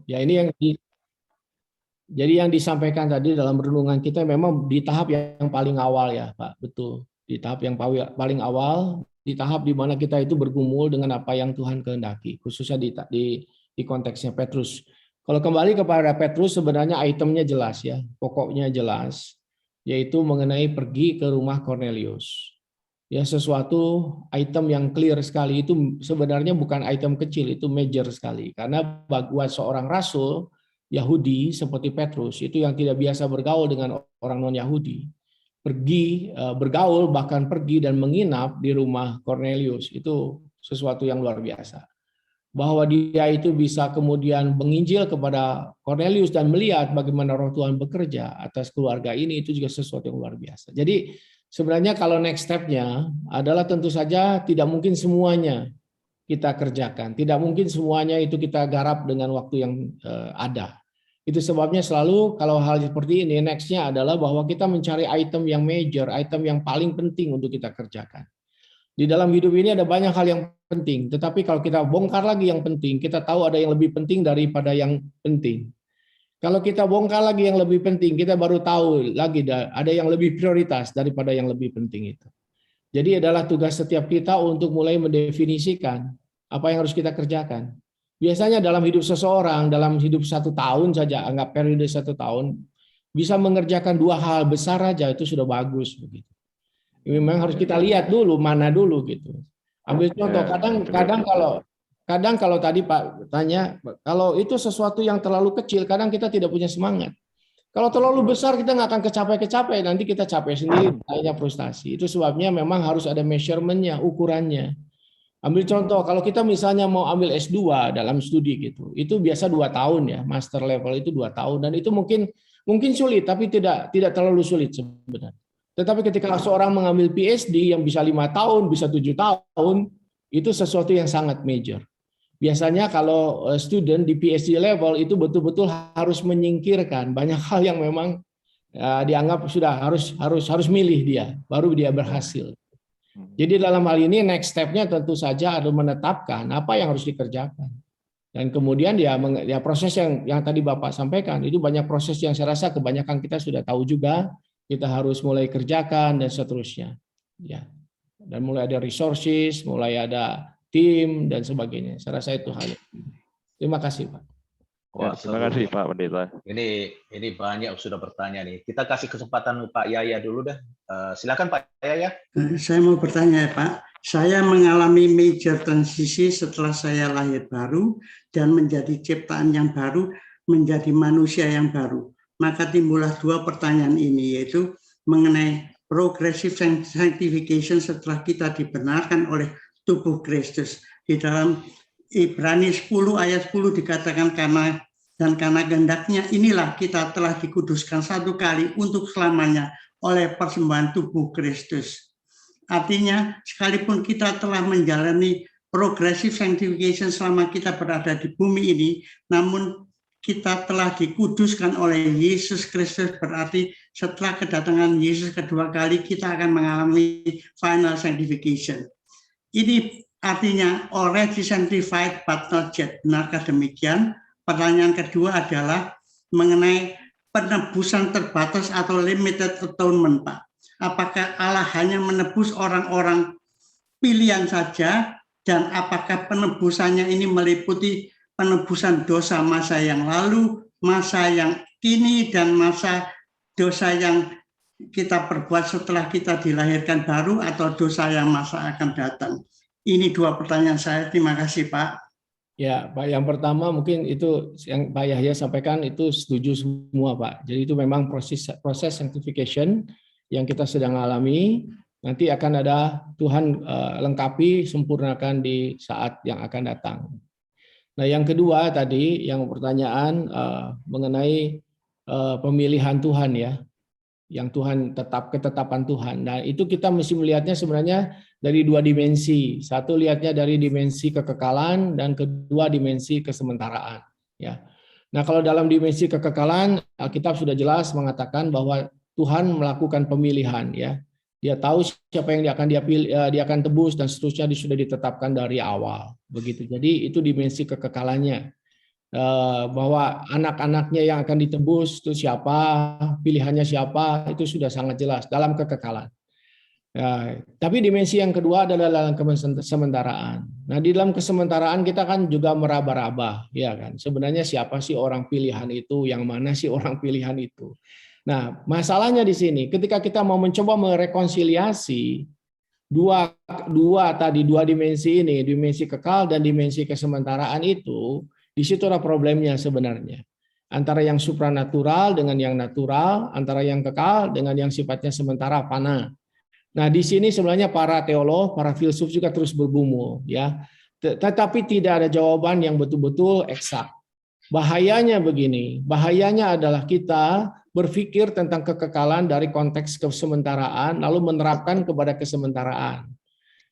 Ya ini jadi yang disampaikan tadi dalam renungan kita memang di tahap yang paling awal ya Pak, betul. Di tahap yang paling awal, di tahap di mana kita itu bergumul dengan apa yang Tuhan kehendaki, khususnya di konteksnya Petrus. Kalau kembali kepada Petrus sebenarnya itemnya jelas ya, pokoknya jelas, yaitu mengenai pergi ke rumah Cornelius. Ya sesuatu item yang clear sekali itu sebenarnya bukan item kecil, itu major sekali. Karena buat seorang rasul Yahudi seperti Petrus itu yang tidak biasa bergaul dengan orang non-Yahudi, pergi bergaul bahkan pergi dan menginap di rumah Cornelius itu sesuatu yang luar biasa. Bahwa dia itu bisa kemudian menginjil kepada Cornelius dan melihat bagaimana Roh Tuhan bekerja atas keluarga ini itu juga sesuatu yang luar biasa. Jadi sebenarnya kalau next step-nya adalah tentu saja tidak mungkin semuanya kita kerjakan. Tidak mungkin semuanya itu kita garap dengan waktu yang ada. Itu sebabnya selalu kalau hal seperti ini next-nya adalah bahwa kita mencari item yang major, item yang paling penting untuk kita kerjakan. Di dalam hidup ini ada banyak hal yang penting, tetapi kalau kita bongkar lagi yang penting, kita tahu ada yang lebih penting daripada yang penting. Kalau kita bongkar lagi yang lebih penting, kita baru tahu lagi ada yang lebih prioritas daripada yang lebih penting itu. Jadi adalah tugas setiap kita untuk mulai mendefinisikan apa yang harus kita kerjakan. Biasanya dalam hidup seseorang, dalam hidup 1 tahun saja, anggap periode 1 tahun, bisa mengerjakan 2 hal besar aja itu sudah bagus begitu. Memang harus kita lihat dulu mana dulu gitu. Ambil contoh, kadang kalau tadi Pak tanya, kalau itu sesuatu yang terlalu kecil, kadang kita tidak punya semangat. Kalau terlalu besar kita nggak akan kecapai, nanti kita capek sendiri, akhirnya frustasi. Itu sebabnya memang harus ada measurement-nya, ukurannya. Ambil contoh, kalau kita misalnya mau ambil S2 dalam studi gitu, itu biasa 2 tahun ya, master level itu 2 tahun, dan itu mungkin sulit, tapi tidak terlalu sulit sebenarnya. Tetapi ketika seorang mengambil PhD yang bisa 5 tahun, bisa 7 tahun, itu sesuatu yang sangat major. Biasanya kalau student di PhD level itu betul-betul harus menyingkirkan banyak hal yang memang dianggap sudah harus milih dia, baru dia berhasil. Jadi dalam hal ini next step-nya tentu saja adalah menetapkan apa yang harus dikerjakan. Dan kemudian ya proses yang tadi Bapak sampaikan, itu banyak proses yang saya rasa kebanyakan kita sudah tahu juga, kita harus mulai kerjakan dan seterusnya. Ya. Dan mulai ada resources, mulai ada tim dan sebagainya. Saya rasa itu hal. Terima kasih, Pak. Wah, terima kasih Pak Pendeta. Ini banyak sudah bertanya nih. Kita kasih kesempatan Pak Yaya dulu dah. Silakan Pak Yaya. Saya mau bertanya Pak. Saya mengalami major transisi setelah saya lahir baru dan menjadi ciptaan yang baru, menjadi manusia yang baru. Maka timbullah 2 pertanyaan ini, yaitu mengenai progressive sanctification setelah kita dibenarkan oleh tubuh Kristus. Di dalam Ibrani 10 ayat 10 dikatakan karena kehendaknya inilah kita telah dikuduskan 1 kali untuk selamanya oleh persembahan tubuh Kristus. Artinya sekalipun kita telah menjalani progressive sanctification selama kita berada di bumi ini, namun kita telah dikuduskan oleh Yesus Kristus, berarti setelah kedatangan Yesus kedua kali kita akan mengalami final sanctification. Ini artinya already sanctified but not yet. Benarkah demikian? Pertanyaan kedua adalah mengenai penebusan terbatas atau limited atonement, Pak. Apakah Allah hanya menebus orang-orang pilihan saja, dan apakah penebusannya ini meliputi penebusan dosa masa yang lalu, masa yang kini, dan masa dosa yang kita perbuat setelah kita dilahirkan baru, atau dosa yang masa akan datang? Ini 2 pertanyaan saya. Terima kasih Pak. Ya, Pak, yang pertama mungkin itu yang Pak Yahya sampaikan itu setuju semua, Pak. Jadi itu memang proses sanctification yang kita sedang alami, nanti akan ada Tuhan lengkapi, sempurnakan di saat yang akan datang. Nah, yang kedua tadi, yang pertanyaan mengenai pemilihan Tuhan ya, yang Tuhan ketetapan Tuhan. Nah, itu kita mesti melihatnya sebenarnya dari 2 dimensi. Satu lihatnya dari dimensi kekekalan dan kedua dimensi kesementaraan. Ya. Nah, kalau dalam dimensi kekekalan, Alkitab sudah jelas mengatakan bahwa Tuhan melakukan pemilihan ya. Dia tahu siapa yang dia akan tebus dan seterusnya sudah ditetapkan dari awal. Begitu. Jadi itu dimensi kekekalannya. bahwa anak-anaknya yang akan ditebus itu siapa, pilihannya siapa, itu sudah sangat jelas dalam kekekalan. Ya, tapi dimensi yang kedua adalah dalam kesementaraan. Nah, di dalam kesementaraan kita kan juga meraba-raba, ya kan. Sebenarnya siapa sih orang pilihan itu, yang mana sih orang pilihan itu. Nah, masalahnya di sini, ketika kita mau mencoba merekonsiliasi dua dimensi ini, dimensi kekal dan dimensi kesementaraan itu, di situ ada problemnya sebenarnya. Antara yang supranatural dengan yang natural, antara yang kekal dengan yang sifatnya sementara, fana. Nah, di sini sebenarnya para teolog, para filsuf juga terus bergumul, ya. Tetapi tidak ada jawaban yang betul-betul eksak. Bahayanya begini, bahayanya adalah kita berpikir tentang kekekalan dari konteks kesementaraan, lalu menerapkan kepada kesementaraan.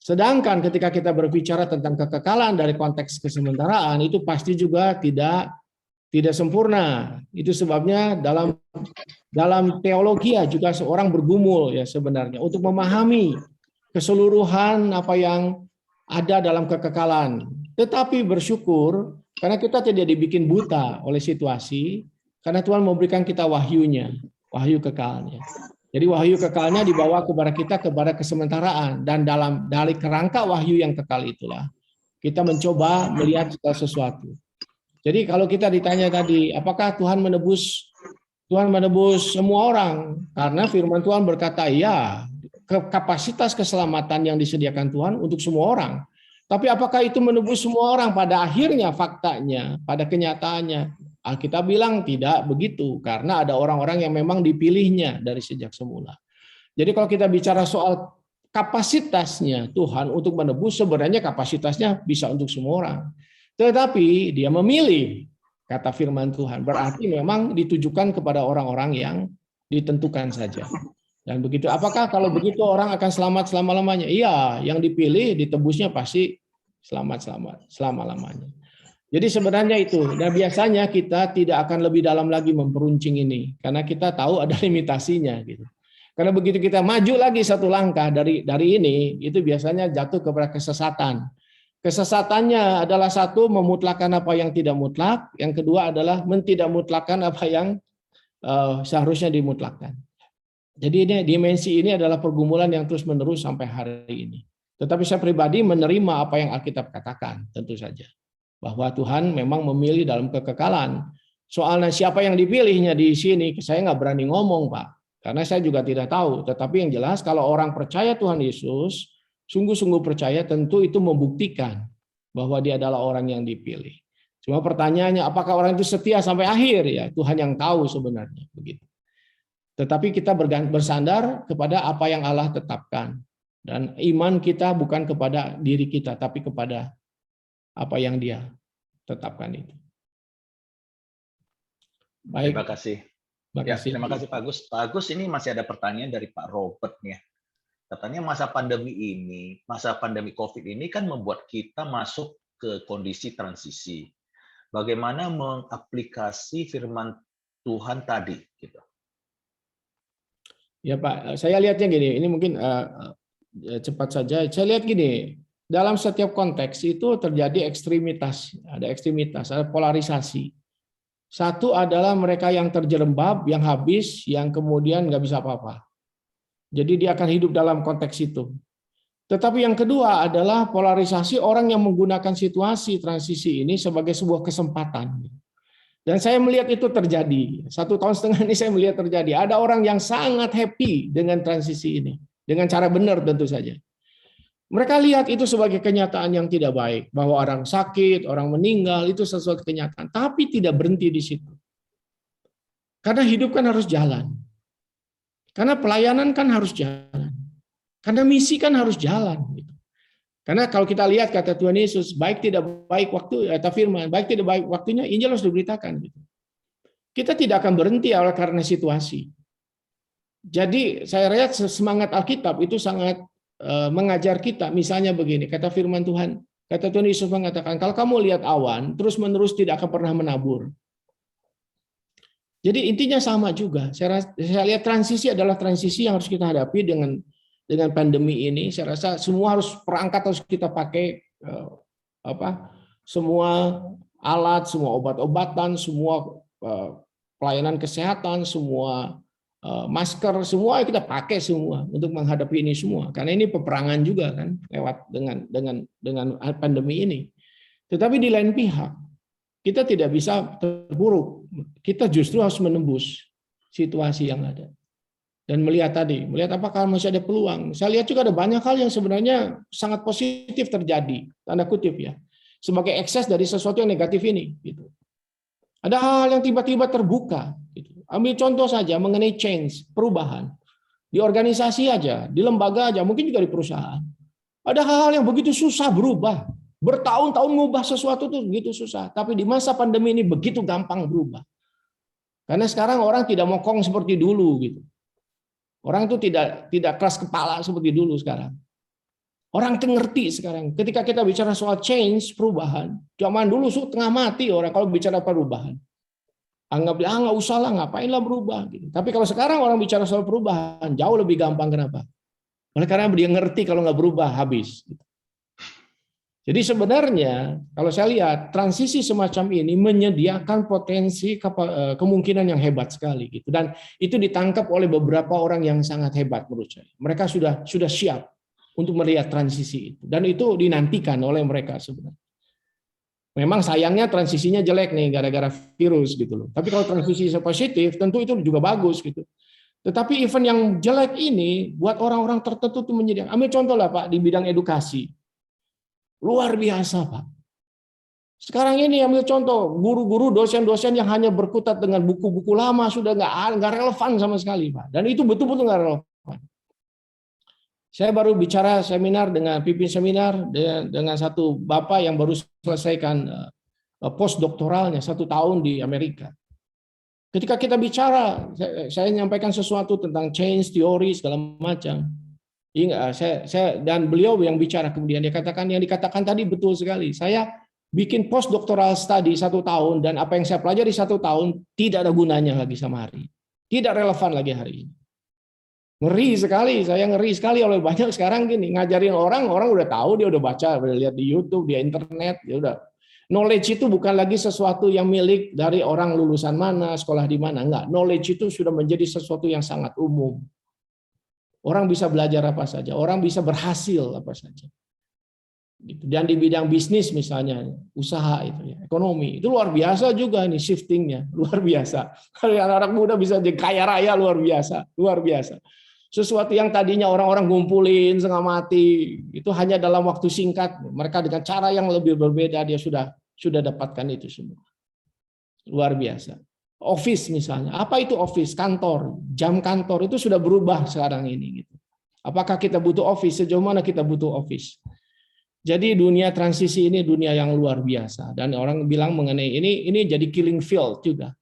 Sedangkan ketika kita berbicara tentang kekekalan dari konteks kesementaraan, itu pasti juga tidak sempurna. Itu sebabnya dalam teologi juga seorang bergumul ya sebenarnya untuk memahami keseluruhan apa yang ada dalam kekekalan. Tetapi bersyukur karena kita tidak dibikin buta oleh situasi, karena Tuhan memberikan kita wahyunya, wahyu kekalnya. Jadi wahyu kekalnya dibawa kepada kita kepada kesementaraan, dan dari kerangka wahyu yang kekal itulah kita mencoba melihat sesuatu. Jadi kalau kita ditanya tadi, apakah Tuhan menebus semua orang? Karena firman Tuhan berkata, ya, kapasitas keselamatan yang disediakan Tuhan untuk semua orang. Tapi apakah itu menebus semua orang? Pada akhirnya, faktanya, pada kenyataannya, Alkitab bilang tidak begitu. Karena ada orang-orang yang memang dipilihnya dari sejak semula. Jadi kalau kita bicara soal kapasitasnya Tuhan untuk menebus, sebenarnya kapasitasnya bisa untuk semua orang. Tetapi dia memilih, kata firman Tuhan. Berarti memang ditujukan kepada orang-orang yang ditentukan saja. Dan begitu, apakah kalau begitu orang akan selamat selama-lamanya? Iya, yang dipilih ditebusnya pasti selamat selama-lamanya. Jadi sebenarnya itu. Dan biasanya kita tidak akan lebih dalam lagi memperuncing ini. Karena kita tahu ada limitasinya. Gitu. Karena begitu kita maju lagi satu langkah dari ini, itu biasanya jatuh kepada kesesatan. Kesesatannya adalah satu, memutlakan apa yang tidak mutlak. Yang kedua adalah mentidakmutlakan apa yang seharusnya dimutlakkan. Jadi dimensi ini adalah pergumulan yang terus-menerus sampai hari ini. Tetapi saya pribadi menerima apa yang Alkitab katakan, tentu saja. Bahwa Tuhan memang memilih dalam kekekalan. Soalnya siapa yang dipilihnya di sini, saya nggak berani ngomong, Pak. Karena saya juga tidak tahu. Tetapi yang jelas kalau orang percaya Tuhan Yesus, sungguh-sungguh percaya, tentu itu membuktikan bahwa dia adalah orang yang dipilih. Cuma pertanyaannya, apakah orang itu setia sampai akhir? Ya, Tuhan yang tahu sebenarnya begitu. Tetapi kita bersandar kepada apa yang Allah tetapkan, dan iman kita bukan kepada diri kita, tapi kepada apa yang Dia tetapkan itu. Baik. Terima kasih. Terima kasih Pak Agus. Pak Agus, ini masih ada pertanyaan dari Pak Robert nih. Katanya masa pandemi COVID ini kan membuat kita masuk ke kondisi transisi. Bagaimana mengaplikasi firman Tuhan tadi? Gitu. Ya Pak, saya lihatnya gini, ini mungkin cepat saja. Saya lihat gini, dalam setiap konteks itu terjadi ekstremitas, ada polarisasi. Satu adalah mereka yang terjerembab, yang habis, yang kemudian nggak bisa apa-apa. Jadi dia akan hidup dalam konteks itu. Tetapi yang kedua adalah polarisasi orang yang menggunakan situasi transisi ini sebagai sebuah kesempatan. Dan saya melihat itu terjadi. 1,5 tahun ini saya melihat terjadi. Ada orang yang sangat happy dengan transisi ini. Dengan cara benar tentu saja. Mereka lihat itu sebagai kenyataan yang tidak baik. Bahwa orang sakit, orang meninggal, itu sesuatu kenyataan. Tapi tidak berhenti di situ. Karena hidup kan harus jalan. Karena pelayanan kan harus jalan. Karena misi kan harus jalan. Karena kalau kita lihat kata Tuhan Yesus, baik tidak baik waktu, atau firman, baik tidak baik waktunya, Injil harus diberitakan. Kita tidak akan berhenti oleh karena situasi. Jadi saya lihat semangat Alkitab itu sangat mengajar kita. Misalnya begini, kata firman Tuhan, kata Tuhan Yesus mengatakan, kalau kamu lihat awan, terus-menerus tidak akan pernah menabur. Jadi intinya sama juga. Saya lihat transisi adalah transisi yang harus kita hadapi dengan pandemi ini. Saya rasa semua perangkat harus kita pakai, semua alat, semua obat-obatan, semua pelayanan kesehatan, semua masker, semua kita pakai semua untuk menghadapi ini semua. Karena ini peperangan juga kan lewat dengan pandemi ini. Tetapi di lain pihak kita tidak bisa terpuruk. Kita justru harus menembus situasi yang ada. Dan melihat apakah masih ada peluang. Saya lihat juga ada banyak hal yang sebenarnya sangat positif terjadi, tanda kutip ya, sebagai ekses dari sesuatu yang negatif ini. Gitu. Ada hal yang tiba-tiba terbuka. Gitu. Ambil contoh saja mengenai change, perubahan. Di organisasi aja, di lembaga aja, mungkin juga di perusahaan. Ada hal-hal yang begitu susah berubah. Bertahun-tahun mengubah sesuatu itu begitu susah. Tapi di masa pandemi ini begitu gampang berubah. Karena sekarang orang tidak mokong seperti dulu gitu. Orang itu tidak keras kepala seperti dulu sekarang. Orang itu ngerti sekarang. Ketika kita bicara soal change, perubahan, zaman dulu setengah mati orang kalau bicara perubahan. Anggap nggak usah lah, ngapainlah berubah. Gitu. Tapi kalau sekarang orang bicara soal perubahan, jauh lebih gampang. Kenapa? Oleh karena dia ngerti kalau nggak berubah habis. Jadi sebenarnya kalau saya lihat transisi semacam ini menyediakan potensi kemungkinan yang hebat sekali gitu, dan itu ditangkap oleh beberapa orang yang sangat hebat menurut saya. Mereka sudah siap untuk melihat transisi itu, dan itu dinantikan oleh mereka sebenarnya. Memang sayangnya transisinya jelek nih gara-gara virus gitu loh. Tapi kalau transisi positif tentu itu juga bagus gitu. Tetapi event yang jelek ini buat orang-orang tertentu itu menyediakan. Ambil contoh lah Pak di bidang edukasi. Luar biasa, Pak. Sekarang ini ambil contoh, guru-guru, dosen-dosen yang hanya berkutat dengan buku-buku lama sudah nggak relevan sama sekali, Pak. Dan itu betul-betul nggak relevan. Saya baru bicara seminar pimpin seminar dengan satu bapak yang baru selesaikan postdoktoralnya 1 tahun di Amerika. Ketika kita bicara, saya menyampaikan sesuatu tentang change teori segala macam. Saya dan beliau yang bicara kemudian dia katakan yang dikatakan tadi betul sekali. Saya bikin postdoctoral study 1 tahun dan apa yang saya pelajari 1 tahun tidak ada gunanya lagi sama hari. Tidak relevan lagi hari ini. Ngeri sekali, saya ngeri sekali oleh banyak sekarang gini ngajarin orang udah tahu, dia udah baca, udah lihat di YouTube, di internet, dia udah. Knowledge itu bukan lagi sesuatu yang milik dari orang lulusan mana, sekolah di mana, enggak. Knowledge itu sudah menjadi sesuatu yang sangat umum. Orang bisa belajar apa saja, orang bisa berhasil apa saja. Dan di bidang bisnis misalnya, usaha itu ya, ekonomi, itu luar biasa juga ini shiftingnya, luar biasa. Kalau anak-anak muda bisa jadi kaya raya luar biasa, luar biasa. Sesuatu yang tadinya orang-orang ngumpulin setengah mati, itu hanya dalam waktu singkat, mereka dengan cara yang lebih berbeda dia sudah dapatkan itu semua. Luar biasa. Office misalnya, apa itu office? Kantor, jam kantor itu sudah berubah sekarang ini. Gitu. Apakah kita butuh office? Sejauh mana kita butuh office? Jadi dunia transisi ini dunia yang luar biasa dan orang bilang mengenai ini jadi killing field juga,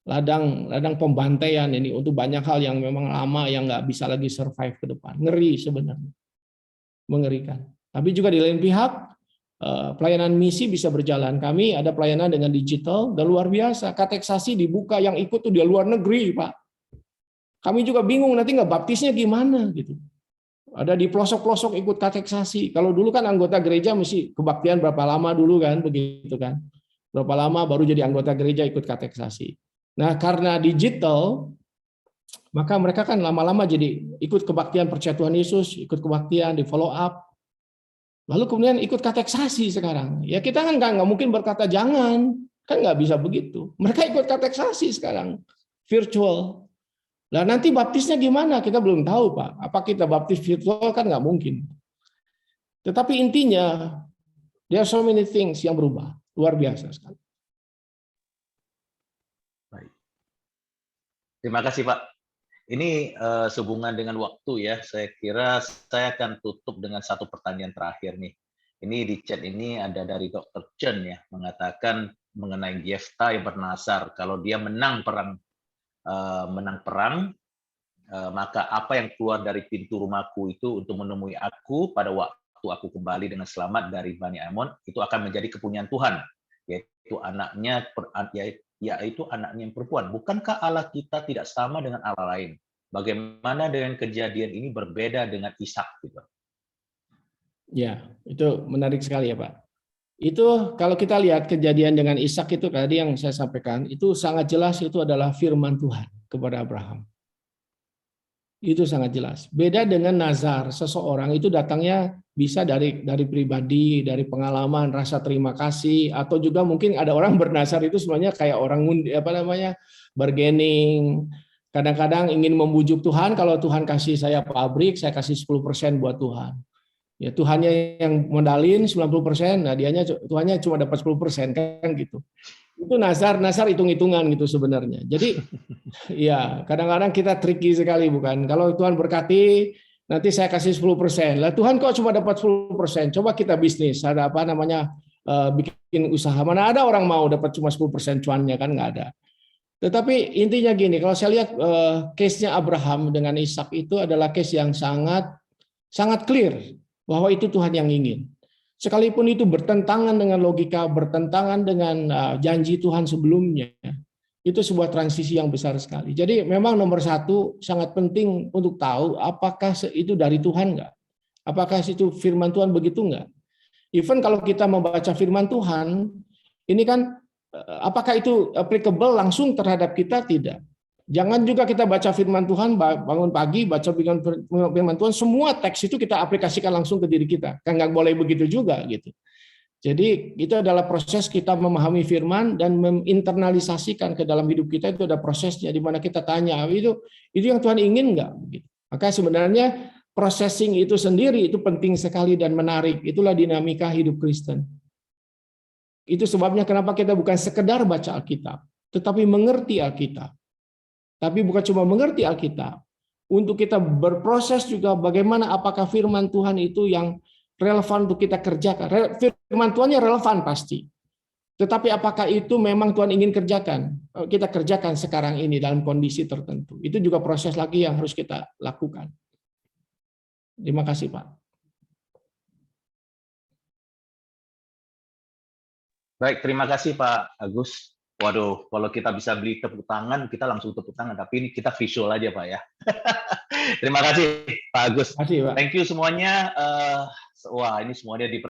ladang pembantaian ini untuk banyak hal yang memang lama yang nggak bisa lagi survive ke depan. Ngeri sebenarnya, mengerikan. Tapi juga di lain pihak pelayanan misi bisa berjalan. Kami ada pelayanan dengan digital dan luar biasa. Kateksasi dibuka yang ikut tuh di luar negeri, Pak. Kami juga bingung nanti nggak baptisnya gimana gitu. Ada di pelosok-pelosok ikut kateksasi. Kalau dulu kan anggota gereja mesti kebaktian berapa lama dulu kan, begitu kan. Berapa lama baru jadi anggota gereja ikut kateksasi. Nah, karena digital maka mereka kan lama-lama jadi ikut kebaktian percaya Tuhan Yesus, ikut kebaktian di follow up. Lalu kemudian ikut kateksasi sekarang. Ya kita kan nggak mungkin berkata jangan, kan nggak bisa begitu. Mereka ikut kateksasi sekarang, virtual. Nah nanti baptisnya gimana? Kita belum tahu Pak. Apa kita baptis virtual kan nggak mungkin. Tetapi intinya, there are so many things yang berubah. Luar biasa sekali. Baik. Terima kasih Pak. Ini sehubungan dengan waktu ya, saya kira saya akan tutup dengan satu pertanyaan terakhir nih. Ini di chat ini ada dari Dr. Chen ya, mengatakan mengenai Yefta ibn Nasar, kalau dia menang perang, maka apa yang keluar dari pintu rumahku itu untuk menemui aku pada waktu aku kembali dengan selamat dari Bani Ammon, itu akan menjadi kepunyaan Tuhan, yaitu anaknya yang perempuan. Bukankah Allah kita tidak sama dengan Allah lain? Bagaimana dengan kejadian ini berbeda dengan Ishak? Gitu? Ya, itu menarik sekali ya Pak. Itu kalau kita lihat kejadian dengan Ishak itu tadi yang saya sampaikan, itu sangat jelas itu adalah firman Tuhan kepada Abraham. Itu sangat jelas. Beda dengan nazar, seseorang itu datangnya bisa dari pribadi, dari pengalaman, rasa terima kasih, atau juga mungkin ada orang bernazar itu sebenarnya kayak orang bargaining. Kadang-kadang ingin membujuk Tuhan, kalau Tuhan kasih saya pabrik, saya kasih 10% buat Tuhan. Ya Tuhannya yang modalin 90%, nah Tuhannya cuma dapat 10% kan gitu. Itu nazar hitung-hitungan gitu sebenarnya. Jadi ya kadang-kadang kita tricky sekali bukan. Kalau Tuhan berkati nanti saya kasih 10%. Lah Tuhan kok cuma dapat 10%? Coba kita bisnis, ada apa namanya bikin usaha. Mana ada orang mau dapat cuma 10% cuannya kan nggak ada. Tetapi intinya gini, kalau saya lihat case-nya Abraham dengan Ishak itu adalah case yang sangat clear bahwa itu Tuhan yang ingin. Sekalipun itu bertentangan dengan logika, bertentangan dengan janji Tuhan sebelumnya, itu sebuah transisi yang besar sekali. Jadi memang nomor satu sangat penting untuk tahu apakah itu dari Tuhan nggak? Apakah itu firman Tuhan begitu nggak? Even kalau kita membaca firman Tuhan, ini kan apakah itu applicable langsung terhadap kita? Tidak. Jangan juga kita baca firman Tuhan, bangun pagi, baca firman Tuhan, semua teks itu kita aplikasikan langsung ke diri kita. Kan nggak boleh begitu juga gitu. Jadi itu adalah proses kita memahami firman dan menginternalisasikan ke dalam hidup kita, itu ada prosesnya di mana kita tanya, itu yang Tuhan ingin nggak? Maka sebenarnya processing itu sendiri itu penting sekali dan menarik. Itulah dinamika hidup Kristen. Itu sebabnya kenapa kita bukan sekedar baca Alkitab, tetapi mengerti Alkitab. Tapi bukan cuma mengerti Alkitab, untuk kita berproses juga bagaimana apakah firman Tuhan itu yang relevan untuk kita kerjakan. Firman Tuhannya relevan pasti. Tetapi apakah itu memang Tuhan ingin kerjakan? Kita kerjakan sekarang ini dalam kondisi tertentu. Itu juga proses lagi yang harus kita lakukan. Terima kasih, Pak. Baik, terima kasih Pak Agus. Waduh, kalau kita bisa beli tepuk tangan, kita langsung tepuk tangan. Tapi ini kita visual aja, Pak ya. Terima kasih, Pak Agus. Terima kasih, Pak. Thank you semuanya. Wah, ini semuanya di